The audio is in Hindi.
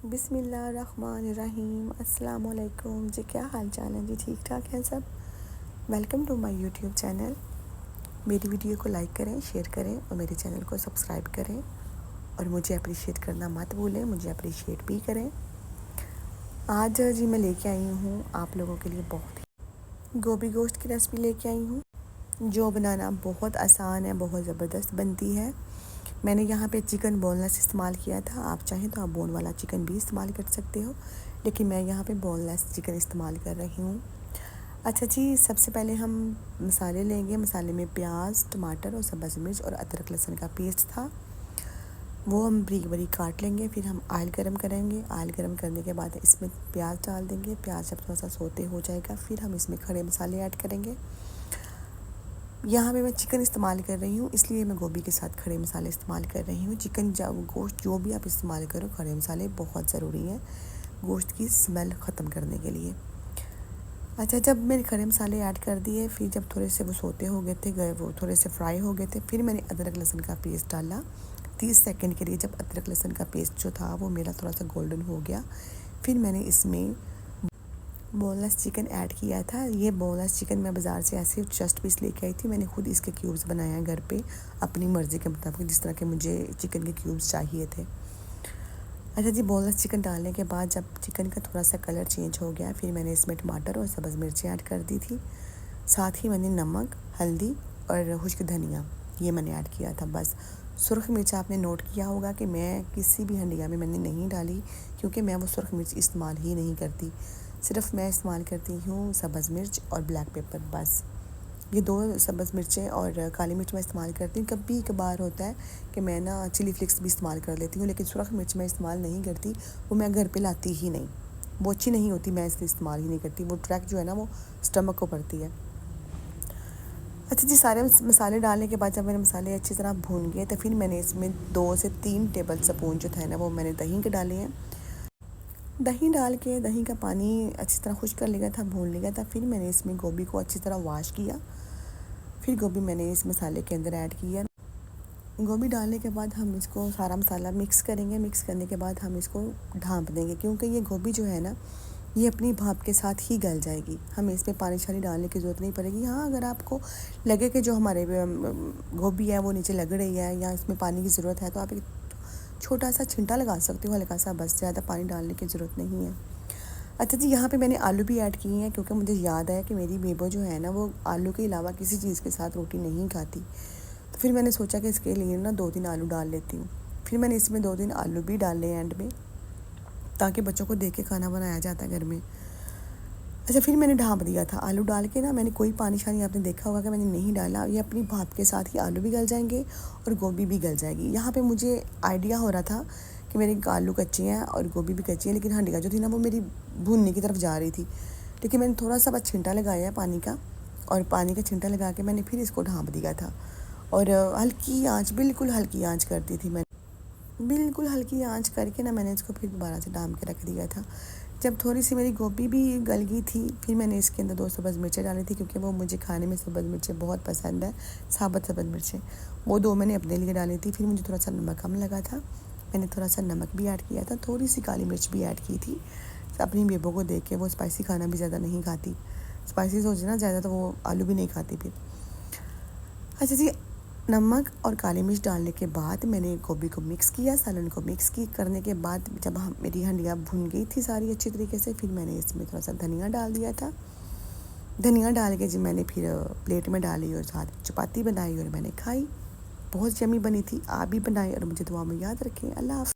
बिस्मिल्लाहिर्रहमानिर्रहीम अस्सलाम वालेकुम जी। क्या हाल चाल है जी? ठीक ठाक हैं सब। Welcome to my YouTube channel. मेरी वीडियो को लाइक करें, शेयर करें और मेरे चैनल को सब्सक्राइब करें और मुझे अप्रिशिएट करना मत भूलें, मुझे अप्रिशिएट भी करें। आज जी मैं लेके आई हूँ आप लोगों के लिए बहुत ही गोभी गोश्त की रेसिपी लेके आई हूँ, जो बनाना बहुत आसान है, बहुत ज़बरदस्त बनती है। मैंने यहाँ पे चिकन बोनलेस इस्तेमाल किया था। आप चाहें तो आप बोन वाला चिकन भी इस्तेमाल कर सकते हो, लेकिन मैं यहाँ पे बोनलेस चिकन इस्तेमाल कर रही हूँ। अच्छा जी, सबसे पहले हम मसाले लेंगे। मसाले में प्याज, टमाटर और सब्ज़ मिर्च और अदरक लहसुन का पेस्ट था, वो हम बारीक बारीक काट लेंगे। फिर हम ऑयल गरम करेंगे। ऑयल गरम करने के बाद इसमें प्याज डाल देंगे। प्याज जब थोड़ा सा सोते हो जाएगा, फिर हम इसमें खड़े मसाले ऐड करेंगे। यहाँ पे मैं चिकन इस्तेमाल कर रही हूँ, इसलिए मैं गोभी के साथ खड़े मसाले इस्तेमाल कर रही हूँ। चिकन गोश्त जो भी आप इस्तेमाल करो, खड़े मसाले बहुत ज़रूरी हैं गोश्त की स्मेल ख़त्म करने के लिए। अच्छा, जब मैंने खड़े मसाले ऐड कर दिए, फिर जब थोड़े से वो सोते हो गए थे, वो थोड़े से फ्राई हो गए थे, फिर मैंने अदरक लहसुन का पेस्ट डाला 30 सेकंड के लिए। जब अदरक लहसुन का पेस्ट जो था वो मेरा थोड़ा सा गोल्डन हो गया, फिर मैंने इसमें बोनलेस चिकन ऐड किया था। ये बोनलेस चिकन मैं बाज़ार से ऐसे जस्ट पीस लेके आई थी। मैंने खुद इसके क्यूब्स बनाए घर पे अपनी मर्ज़ी के मुताबिक, जिस तरह के मुझे चिकन के क्यूब्स चाहिए थे। अच्छा जी, बोनलेस चिकन डालने के बाद जब चिकन का थोड़ा सा कलर चेंज हो गया, फिर मैंने इसमें टमाटर और सब्ज़ मिर्ची ऐड कर दी थी। साथ ही मैंने नमक, हल्दी और खुश्क धनिया ये मैंने ऐड किया था। बस सुरख मिर्च आपने नोट किया होगा कि मैं किसी भी हंडिया में मैंने नहीं डाली, क्योंकि मैं वो सुरख मिर्च इस्तेमाल ही नहीं करती। सिर्फ मैं इस्तेमाल करती हूँ सब्ज़ मिर्च और ब्लैक पेपर। बस ये दो सब्ज़ मिर्चें और काली मिर्च मैं इस्तेमाल करती हूँ। कभी कभार होता है कि मैं ना चिली फ्लेक्स भी इस्तेमाल कर लेती हूँ, लेकिन सुरख मिर्च मैं इस्तेमाल नहीं करती। वो मैं घर पे लाती ही नहीं, वो अच्छी नहीं होती, मैं इसलिए इस्तेमाल ही नहीं करती। वो ट्रैक जो है ना, वो स्टमक को पड़ती है। अच्छा जी, सारे मसाले डालने के बाद जब मैंने मसाले अच्छी तरह भून गए, तो फिर मैंने इसमें 2 से 3 टेबल स्पून जो था ना, वो मैंने दही के डाले हैं। दही डाल के दही का पानी अच्छी तरह खुश कर लिया था, भून लिया था। फिर मैंने इसमें गोभी को अच्छी तरह वॉश किया। फिर गोभी मैंने इस मसाले के अंदर ऐड किया। गोभी डालने के बाद हम इसको सारा मसाला मिक्स करेंगे। मिक्स करने के बाद हम इसको ढाँप देंगे, क्योंकि ये गोभी जो है ना, ये अपनी भाप के साथ ही गल जाएगी। हमें इसमें पानी शानी डालने की ज़रूरत नहीं पड़ेगी। हाँ, अगर आपको लगे कि जो हमारे गोभी है वो नीचे लग रही है या इसमें पानी की ज़रूरत है, तो आप एक छोटा सा छिंटा लगा सकते हो, हल्का सा, बस ज़्यादा पानी डालने की ज़रूरत नहीं है। अच्छा जी, यहाँ पे मैंने आलू भी ऐड किए हैं, क्योंकि मुझे याद है कि मेरी बेबो जो है ना, वो आलू के अलावा किसी चीज़ के साथ रोटी नहीं खाती। तो फिर मैंने सोचा कि इसके लिए ना 2-3 आलू डाल लेती हूँ। फिर मैंने इसमें 2-3 आलू भी डाले एंड में, ताकि बच्चों को देख के खाना बनाया जाता है घर में। अच्छा, फिर मैंने ढाँप दिया था आलू डाल के ना। मैंने कोई पानी शानी आपने देखा होगा कि मैंने नहीं डाला। ये अपनी भाप के साथ ही आलू भी गल जाएंगे और गोभी भी गल जाएगी। यहाँ पे मुझे आइडिया हो रहा था कि मेरे आलू कच्चे हैं और गोभी भी कच्ची है, लेकिन हंडिया जो थी ना, वो मेरी भूनने की तरफ जा रही थी। लेकिन मैंने थोड़ा सा बस छिंटा लगाया है पानी का, और पानी का छिंटा लगा के मैंने फिर इसको ढाँप दिया था। और हल्की आँच, बिल्कुल हल्की आँच कर दी थी मैंने। बिल्कुल हल्की आंच करके ना मैंने इसको फिर दोबारा से ढाँप के रख दिया था। जब थोड़ी सी मेरी गोभी भी गल गई थी, फिर मैंने इसके अंदर 2 सब्ज़ मिर्चें डाली थी, क्योंकि वो मुझे खाने में सब्ज़ मिर्चें बहुत पसंद है, साबुत सब्ज़ मिर्चें। वो 2 मैंने अपने लिए डाली थी। फिर मुझे थोड़ा सा नमक कम लगा था, मैंने थोड़ा सा नमक भी ऐड किया था। थोड़ी सी काली मिर्च भी ऐड की थी, अपनी बेबो को देख के। वो स्पाइसी खाना भी ज़्यादा नहीं खाती, स्पाइसी सोचे ना ज़्यादा तो वो आलू भी नहीं खाती फिर। अच्छा जी, नमक और काली मिर्च डालने के बाद मैंने गोभी को मिक्स किया, सालन को मिक्स की करने के बाद जब मेरी हंडिया भुन गई थी सारी अच्छी तरीके से, फिर मैंने इसमें थोड़ा सा धनिया डाल दिया था। धनिया डाल के जी मैंने फिर प्लेट में डाली और साथ चपाती बनाई और मैंने खाई। बहुत यमी बनी थी। आप भी बनाई और मुझे दुआ में याद रखें। अल्लाह हाफ़िज़।